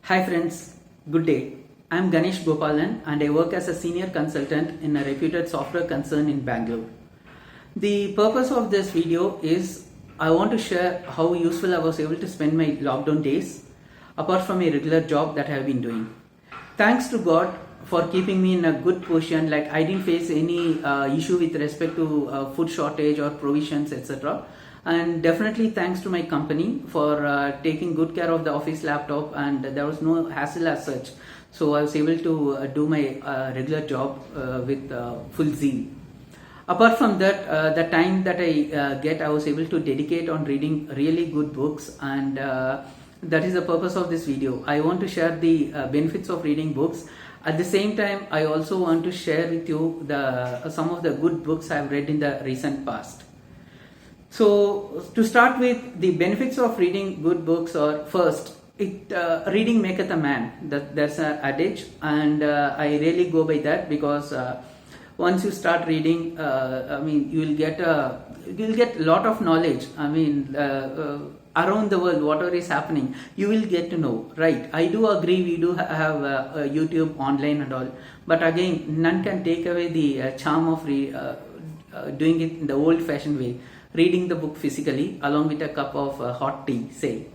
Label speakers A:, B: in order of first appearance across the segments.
A: Hi friends, good day. I'm Ganesh Gopalan and I work as a senior consultant in a reputed software concern in Bangalore. The purpose of this video is I want to share how useful I was able to spend my lockdown days apart from a regular job that I have been doing. Thanks to God for keeping me in a good position, like I didn't face any issue with respect to food shortage or provisions, etc. And definitely thanks to my company for taking good care of the office laptop, and there was no hassle as such. So I was able to do my regular job with full zeal. Apart from that, the time that I was able to dedicate on reading really good books, and that is the purpose of this video. I want to share the benefits of reading books. At the same time, I also want to share with you some of the good books I have read in the recent past. So to start with, the benefits of reading good books are, first, reading maketh a man. That's an adage, and I really go by that because once you start reading, you will get a lot of knowledge. Around the world, whatever is happening, you will get to know, right? I do agree, we do have YouTube online and all, but again, none can take away the charm of doing it in the old-fashioned way. Reading the book physically along with a cup of hot tea, say.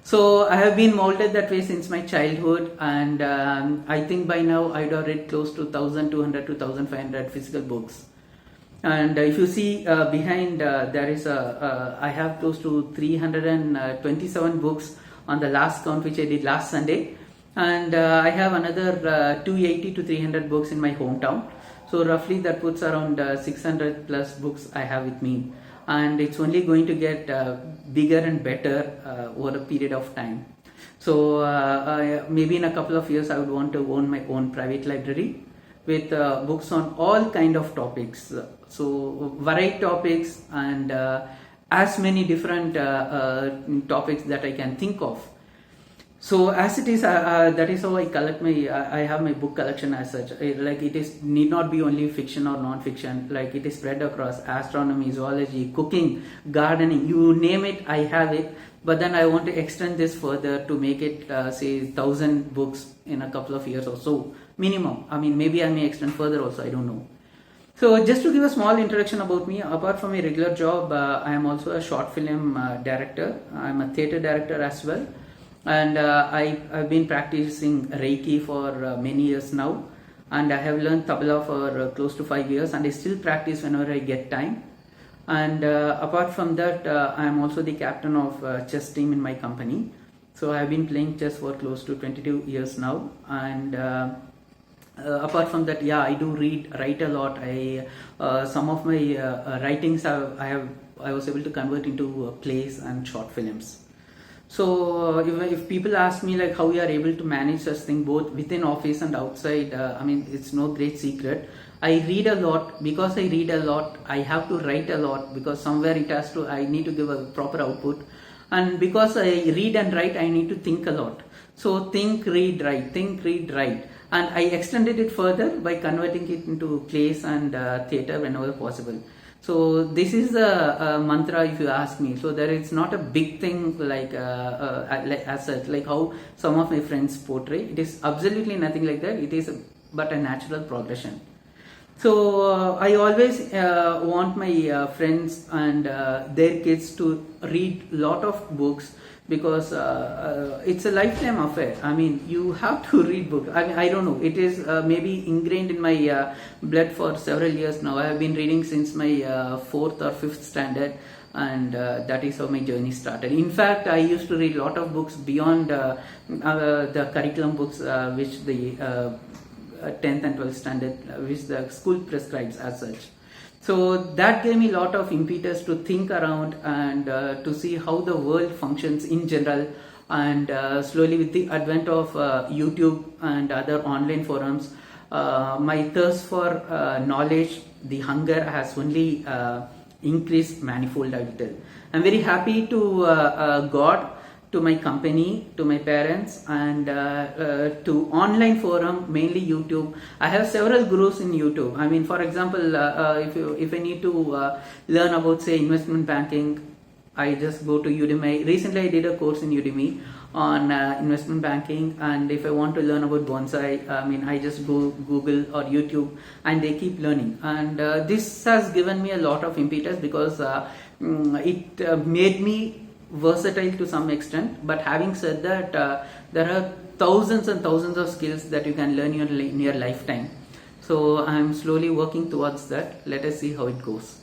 A: So I have been molded that way since my childhood, and I think by now I'd have read close to 1200 to 1500 physical books. And if you see behind, there is I have close to 327 books on the last count which I did last Sunday, and I have another 280 to 300 books in my hometown. So roughly that puts around 600 plus books I have with me. And it's only going to get bigger and better over a period of time. So maybe in a couple of years I would want to own my own private library with books on all kind of topics. So varied topics and as many different topics that I can think of. So as it is, that is how I collect I have my book collection as such. Like it need not be only fiction or non-fiction. Like it is spread across astronomy, zoology, cooking, gardening, you name it, I have it. But then I want to extend this further to make it say 1000 books in a couple of years or so, minimum. Maybe I may extend further also, I don't know. So just to give a small introduction about me, apart from a regular job, I am also a short film director. I am a theatre director as well. And I've been practicing Reiki for many years now, and I have learned tabla for close to 5 years, and I still practice whenever I get time. And apart from that, I am also the captain of chess team in my company. So I have been playing chess for close to 22 years now. And apart from that, yeah, I do write a lot. Some of my writings I was able to convert into plays and short films. So if people ask me like how you are able to manage such thing both within office and outside, it's no great secret. I read a lot. Because I read a lot, I have to write a lot, because somewhere I need to give a proper output. And because I read and write, I need to think a lot. So think, read, write, think, read, write. And I extended it further by converting it into plays and theatre whenever possible. So this is the mantra, if you ask me. So there is not a big thing like as such, like how some of my friends portray. It is absolutely nothing like that. It is but a natural progression. So I always want my friends and their kids to read lot of books, because it's a lifetime affair. You have to read books. I don't know. It is maybe ingrained in my blood for several years now. I have been reading since my 4th or 5th standard, and that is how my journey started. In fact, I used to read a lot of books beyond the curriculum books which the 10th and 12th standard, which the school prescribes as such. So that gave me a lot of impetus to think around and to see how the world functions in general. And slowly, with the advent of YouTube and other online forums, my thirst for knowledge, the hunger has only increased manifold, I will tell. I'm very happy to God, to my company, to my parents, and to online forum, mainly YouTube. I have several gurus in YouTube. For example, if I need to learn about, say, investment banking, I just go to Udemy. Recently, I did a course in Udemy on investment banking, and if I want to learn about bonsai, I just go Google or YouTube, and they keep learning. And this has given me a lot of impetus, because it made me versatile to some extent. But having said that, there are thousands and thousands of skills that you can learn in your lifetime. So I'm slowly working towards that. Let us see how it goes.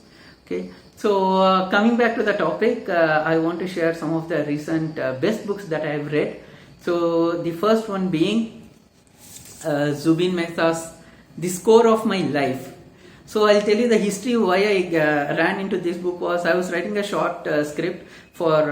A: Okay. So coming back to the topic, I want to share some of the recent best books that I have read. So the first one being Zubin Mehta's The Score of My Life. So I'll tell you the history why I ran into this book. Was I was writing a short script for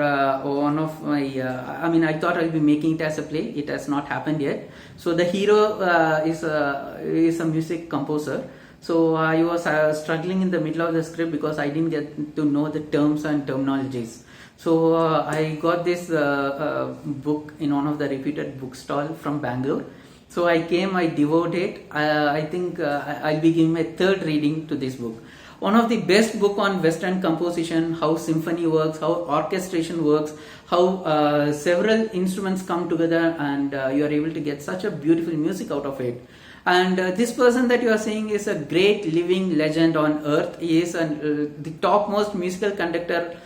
A: one of my, I thought I'll be making it as a play. It has not happened yet. So the hero is a music composer. So I was struggling in the middle of the script because I didn't get to know the terms and terminologies. So I got this book in one of the reputed bookstall from Bangalore. So I came, I devoured it. I think I'll be giving my third reading to this book. One of the best book on Western composition, how symphony works, how orchestration works, how several instruments come together, and you are able to get such a beautiful music out of it. And this person that you are seeing is a great living legend on earth. He is the topmost musical conductor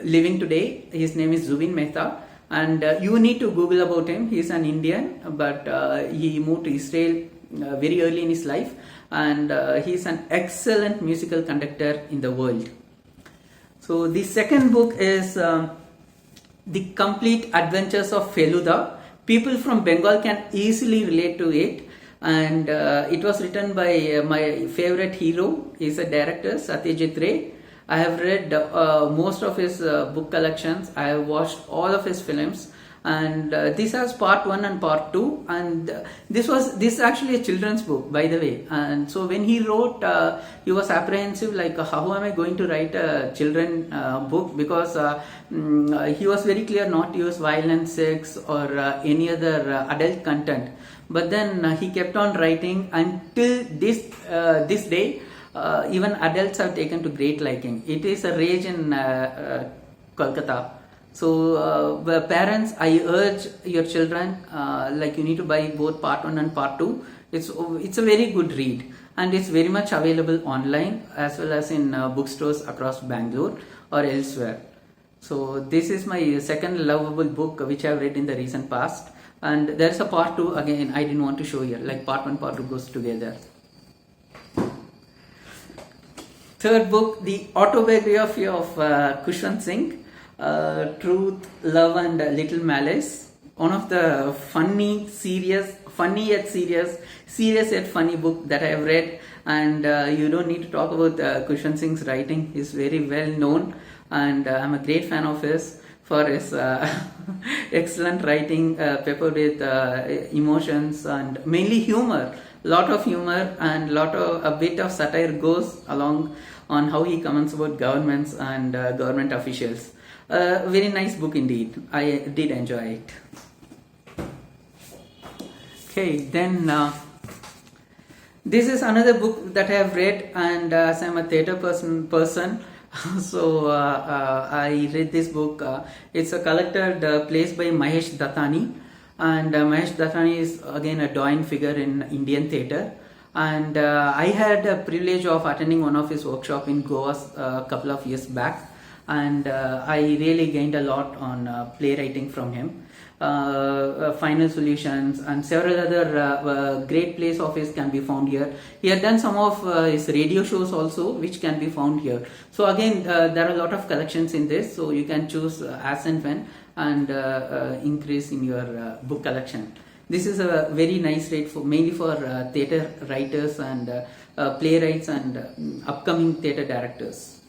A: living today. His name is Zubin Mehta. And you need to Google about him. He is an Indian, but he moved to Israel very early in his life. And he is an excellent musical conductor in the world. So the second book is The Complete Adventures of Feluda. People from Bengal can easily relate to it. And it was written by my favorite hero. He is a director, Satyajit Ray. I have read most of his book collections. I have watched all of his films, and this has part 1 and part 2. And this is actually a children's book, by the way. And so when he wrote, he was apprehensive, like how am I going to write a children book, because he was very clear not to use violence, sex, or any other adult content. But then he kept on writing until this day. Even adults have taken to great liking. It is a rage in Kolkata. So parents, I urge your children, you need to buy both part 1 and part 2. It's a very good read, and it's very much available online as well as in bookstores across Bangalore or elsewhere. So this is my second lovable book which I have read in the recent past. And there's a part 2 again. I didn't want to show here. Like part 1, part 2 goes together. Third book, the autobiography of Kushwant Singh, Truth, Love and Little Malice. One of the funny yet serious yet funny book that I have read. And you don't need to talk about Kushwant Singh's writing. He's very well known, and I'm a great fan of his for his excellent writing, peppered with emotions and mainly humor. Lot of humor and a bit of satire goes along on how he comments about governments and government officials. Very nice book indeed. I did enjoy it. Okay, then this is another book that I have read, and as I'm a theatre person, so I read this book. It's a collected plays by Mahesh Dattani. And Mahesh Dattani is again a doyen figure in Indian theatre. And I had a privilege of attending one of his workshops in Goa a couple of years back. And I really gained a lot on playwriting from him. Final Solutions and several other great plays of his can be found here. He had done some of his radio shows also, which can be found here. So again, there are a lot of collections in this, so you can choose as and when and increase in your book collection. This is a very nice rate mainly for theatre writers and playwrights and upcoming theatre directors.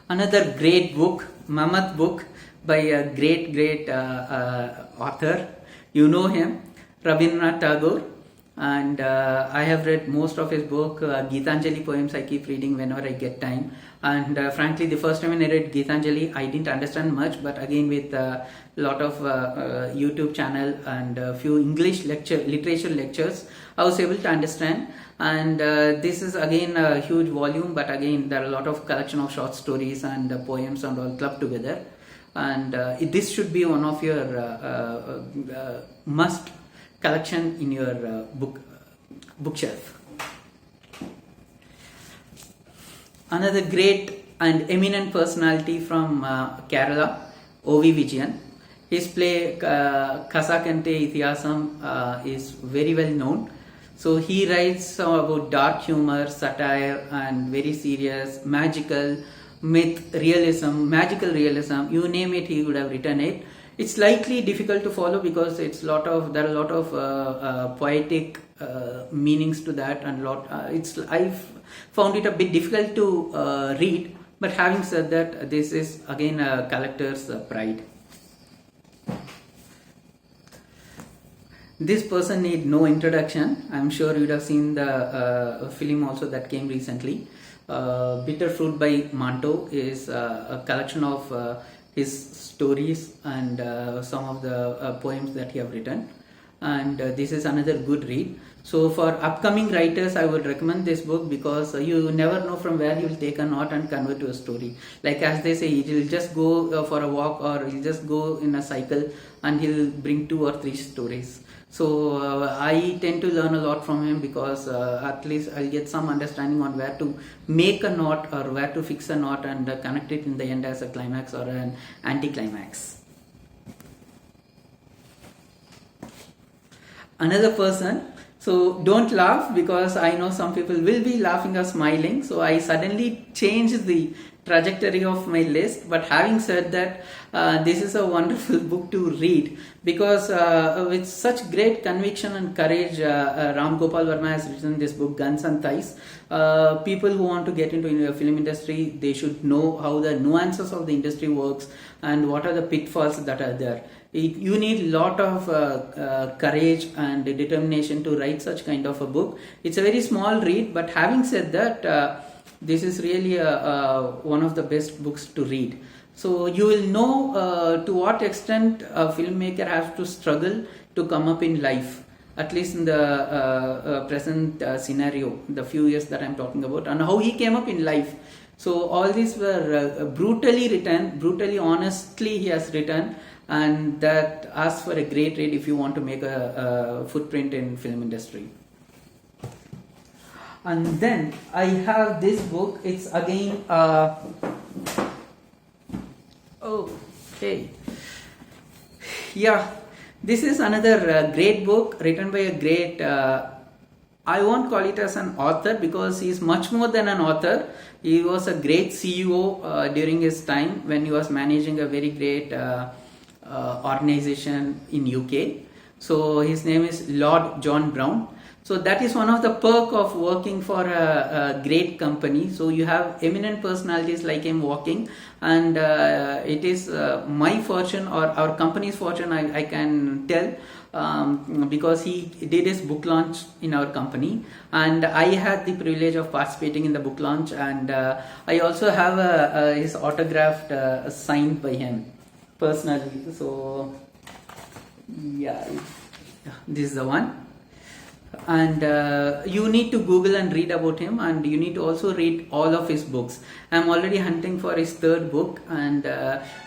A: Another great book, Mammoth book by a great author. You know him, Rabindranath Tagore. And I have read most of his book, Gitanjali poems I keep reading whenever I get time. And frankly, the first time when I read Gitanjali, I didn't understand much, but again with a lot of YouTube channel and a few English literature lectures, I was able to understand. And this is again a huge volume, but again there are a lot of collection of short stories and poems and all clubbed together. And this should be one of your must collection in your bookshelf. Another great and eminent personality from Kerala, O.V. Vijayan. His play Kasakante Ithiyasam is very well known. So he writes about dark humor, satire, and very serious, magical, myth, realism, magical realism. You name it, he would have written it. It's slightly difficult to follow because there are a lot of poetic meanings to that, and I've found it a bit difficult to read. But having said that, this is again a collector's pride. This person need no introduction. I'm sure you'd have seen the film also that came recently. Bitter Fruit by Manto is a collection of his stories and some of the poems that he have written. And this is another good read. So for upcoming writers, I would recommend this book because you never know from where you will take a knot and convert to a story. Like as they say, he'll just go for a walk or he'll just go in a cycle and he'll bring 2 or 3 stories. So I tend to learn a lot from him because at least I'll get some understanding on where to make a knot or where to fix a knot and connect it in the end as a climax or an anticlimax. Another person. So don't laugh because I know some people will be laughing or smiling. So I suddenly changed the trajectory of my list. But having said that, this is a wonderful book to read because with such great conviction and courage, Ram Gopal Verma has written this book, Guns and Thighs. People who want to get into the film industry, they should know how the nuances of the industry works and what are the pitfalls that are there. You need a lot of courage and determination to write such kind of a book. It's a very small read, but having said that, this is really one of the best books to read. So you will know to what extent a filmmaker has to struggle to come up in life, at least in the present scenario, the few years that I'm talking about, and how he came up in life. So all these were brutally written, brutally honestly he has written, and that asks for a great read if you want to make a footprint in film industry. And then I have this book. It's again okay, yeah, this is another great book written by a great I won't call it as an author because he is much more than an author. He was a great CEO during his time when he was managing a very great organization in UK. So his name is Lord John Brown. So that is one of the perk of working for a great company. So you have eminent personalities like him working, and it is my fortune or our company's fortune, I can tell, because he did his book launch in our company, and I had the privilege of participating in the book launch, and I also have his autographed signed by him personally. So yeah, this is the one. And you need to Google and read about him, and you need to also read all of his books. I'm already hunting for his 3rd book, and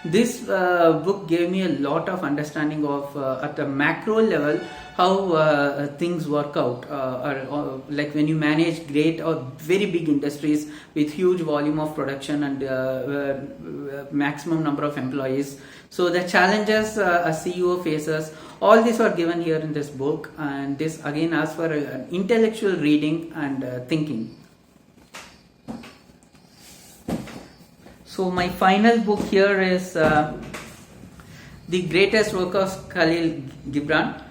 A: this book gave me a lot of understanding of at a macro level how things work out, or like when you manage great or very big industries with huge volume of production and maximum number of employees. So the challenges a CEO faces, all these are given here in this book, and this again asks for an intellectual reading and thinking. So my final book here is The Greatest Work of Khalil Gibran.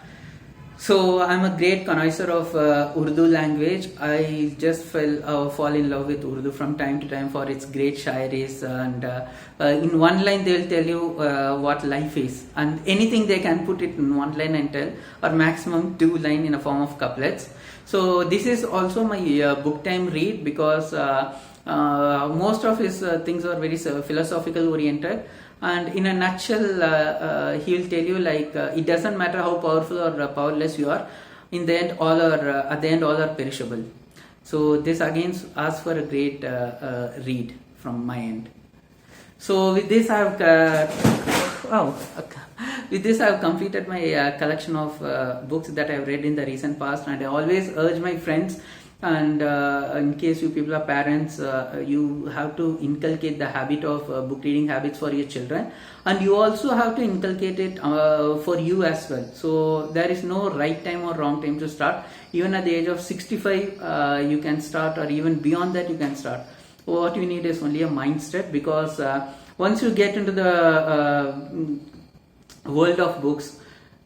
A: So I'm a great connoisseur of Urdu language. I just fall in love with Urdu from time to time for its great shairis, and in one line they will tell you what life is, and anything they can put it in one line and tell, or maximum 2 lines in a form of couplets. So this is also my book time read because most of his things are very philosophical oriented. And in a nutshell, he will tell you like it doesn't matter how powerful or powerless you are. In the end, all are perishable. So this again asks for a great read from my end. So with this with this I have completed my collection of books that I have read in the recent past, and I always urge my friends, and in case you people are parents, you have to inculcate the habit of book reading habits for your children, and you also have to inculcate it for you as well. So there is no right time or wrong time to start. Even at the age of 65 you can start, or even beyond that you can start. What you need is only a mindset, because once you get into the world of books,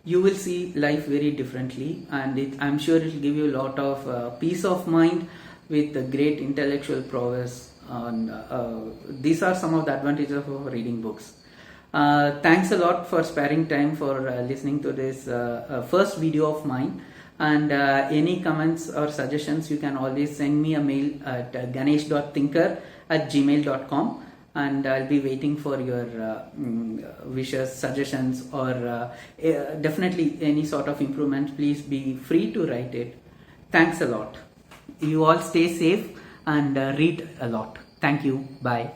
A: you will see life very differently, and I'm sure it will give you a lot of peace of mind with the great intellectual prowess. And these are some of the advantages of reading books. Thanks a lot for sparing time for listening to this first video of mine. And any comments or suggestions, you can always send me a mail at ganesh.thinker@gmail.com, and I'll be waiting for your wishes, suggestions, or definitely any sort of improvement. Please be free to write it. Thanks a lot. You all stay safe and read a lot. Thank you. Bye.